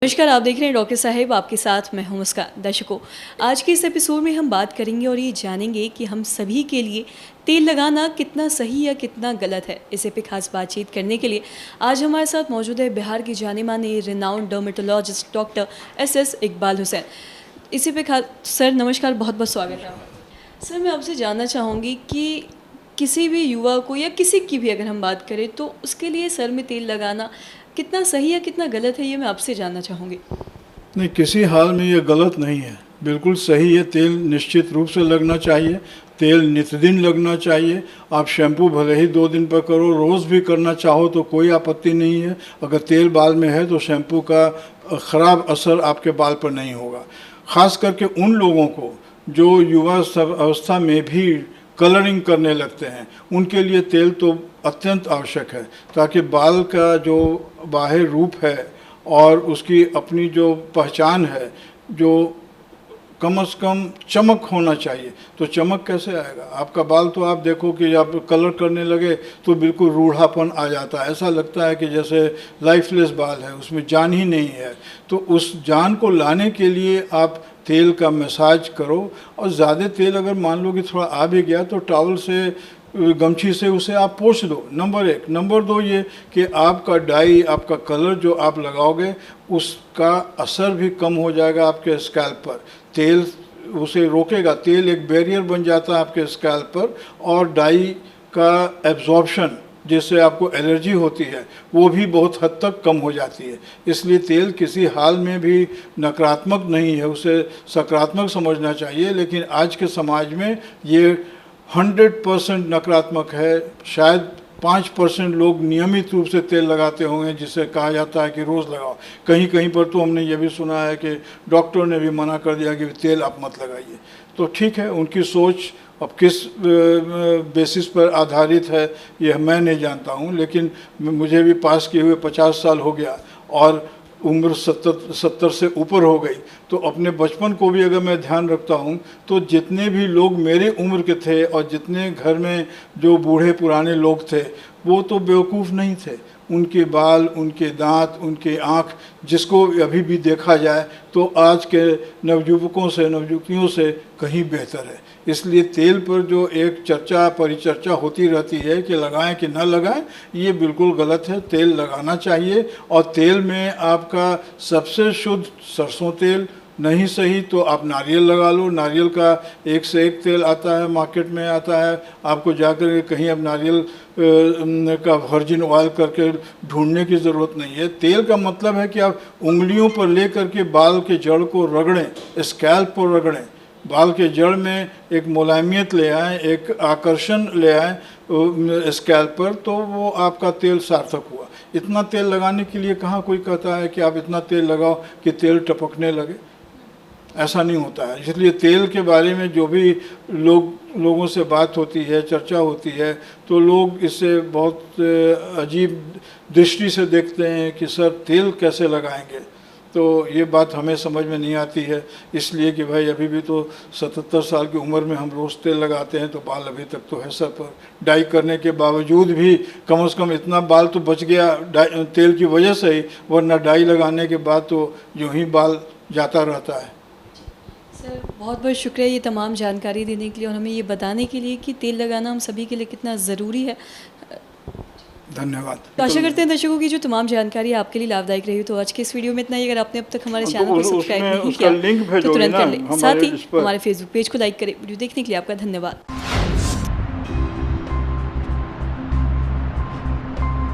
नमस्कार, आप देख रहे हैं डॉक्टर साहेब, आपके साथ मैं हूं मुस्कान। दर्शकों, आज के इस एपिसोड में हम बात करेंगे और ये जानेंगे कि हम सभी के लिए तेल लगाना कितना सही या कितना गलत है। इसे पे खास बातचीत करने के लिए आज हमारे साथ मौजूद है बिहार की जाने माने renowned dermatologist doctor S Iqbal Hussain. इसी पे खास सर नमस्कार, बहुत बहुत स्वागत है। सर, मैं आपसे जानना चाहूँगी कि किसी भी युवा को या किसी की भी अगर हम बात करें तो उसके लिए सर में तेल लगाना कितना सही या कितना गलत है, ये मैं आपसे जानना चाहूँगी। नहीं, किसी हाल में ये गलत नहीं है, बिल्कुल सही है। तेल निश्चित रूप से लगना चाहिए, तेल नित्यदिन लगना चाहिए। आप शैम्पू भले ही 2 दिन पर करो, रोज़ भी करना चाहो तो कोई आपत्ति नहीं है। अगर तेल बाल में है तो शैम्पू का ख़राब असर आपके बाल पर नहीं होगा। ख़ास करके उन लोगों को जो युवा अवस्था में भी कलरिंग करने लगते हैं, उनके लिए तेल तो अत्यंत आवश्यक है, ताकि बाल का जो बाहरी रूप है और उसकी अपनी जो पहचान है, जो कम से कम चमक होना चाहिए। तो चमक कैसे आएगा? आपका बाल तो आप देखो कि आप कलर करने लगे तो बिल्कुल रूढ़ापन आ जाता है, ऐसा लगता है कि जैसे लाइफलेस बाल है, उसमें जान ही नहीं है। तो उस जान को लाने के लिए आप तेल का मसाज करो, और ज़्यादा तेल अगर मान लो कि थोड़ा आ भी गया तो टॉवल से, गमछी से उसे आप पोंछ दो। नंबर 1। नंबर 2 ये कि आपका डाई, आपका कलर जो आप लगाओगे उसका असर भी कम हो जाएगा आपके स्कैल्प पर। तेल उसे रोकेगा, तेल एक बैरियर बन जाता है आपके स्कैल्प पर, और डाई का एब्जॉर्प्शन जिससे आपको एलर्जी होती है वो भी बहुत हद तक कम हो जाती है। इसलिए तेल किसी हाल में भी नकारात्मक नहीं है, उसे सकारात्मक समझना चाहिए। लेकिन आज के समाज में ये 100% नकारात्मक है। शायद 5% लोग नियमित रूप से तेल लगाते होंगे, जिसे कहा जाता है कि रोज़ लगाओ। कहीं कहीं पर तो हमने ये भी सुना है कि डॉक्टर ने भी मना कर दिया कि तेल आप मत लगाइए। तो ठीक है, उनकी सोच अब किस बेसिस पर आधारित है यह मैं नहीं जानता हूँ, लेकिन मुझे भी पास किए हुए 50 साल हो गया और उम्र 70 से ऊपर हो गई। तो अपने बचपन को भी अगर मैं ध्यान रखता हूँ तो जितने भी लोग मेरे उम्र के थे और जितने घर में जो बूढ़े पुराने लोग थे वो तो बेवकूफ़ नहीं थे। उनके बाल, उनके दांत, उनके आँख, जिसको अभी भी देखा जाए तो आज के नवयुवकों से, नवयुवतियों से कहीं बेहतर है। इसलिए तेल पर जो एक चर्चा परिचर्चा होती रहती है कि लगाएं कि न लगाएं, ये बिल्कुल गलत है। तेल लगाना चाहिए, और तेल में आपका सबसे शुद्ध सरसों तेल, नहीं सही तो आप नारियल लगा लो। नारियल का एक से एक तेल आता है, मार्केट में आता है। आपको जाकर कहीं अब नारियल का वर्जिन ऑयल करके ढूंढने की ज़रूरत नहीं है। तेल का मतलब है कि आप उंगलियों पर ले करके बाल के जड़ को रगड़ें, स्कैल्प पर रगड़ें, बाल के जड़ में एक मुलायमियत ले आएँ, एक आकर्षण ले आएँ स्कैल्प पर, तो वो आपका तेल सार्थक हुआ। इतना तेल लगाने के लिए कहाँ कोई कहता है कि आप इतना तेल लगाओ कि तेल टपकने लगे, ऐसा नहीं होता है। इसलिए तेल के बारे में जो भी लोगों से बात होती है, चर्चा होती है, तो लोग इससे बहुत अजीब दृष्टि से देखते हैं कि सर तेल कैसे लगाएंगे। तो ये बात हमें समझ में नहीं आती है, इसलिए कि भाई अभी भी तो 77 साल की उम्र में हम रोज़ तेल लगाते हैं, तो बाल अभी तक तो है सर पर। डाई करने के बावजूद भी कम से कम इतना बाल तो बच गया तेल की वजह से ही, वरना डाई लगाने के बाद तो यूँ ही बाल जाता रहता है। सर, बहुत बहुत शुक्रिया ये तमाम जानकारी देने के लिए और हमें ये बताने के लिए कि तेल लगाना हम सभी के लिए कितना ज़रूरी है। धन्यवाद। तो आशा करते हैं दर्शकों की जो तमाम जानकारी आपके लिए लाभदायक रही। तो आज के इस वीडियो में इतना ही। अगर आपने अब तक हमारे चैनल को सब्सक्राइब नहीं किया तो तुरंत कर लें। साथ ही हमारे फेसबुक पेज को लाइक करें। वीडियो देखने के लिए आपका धन्यवाद।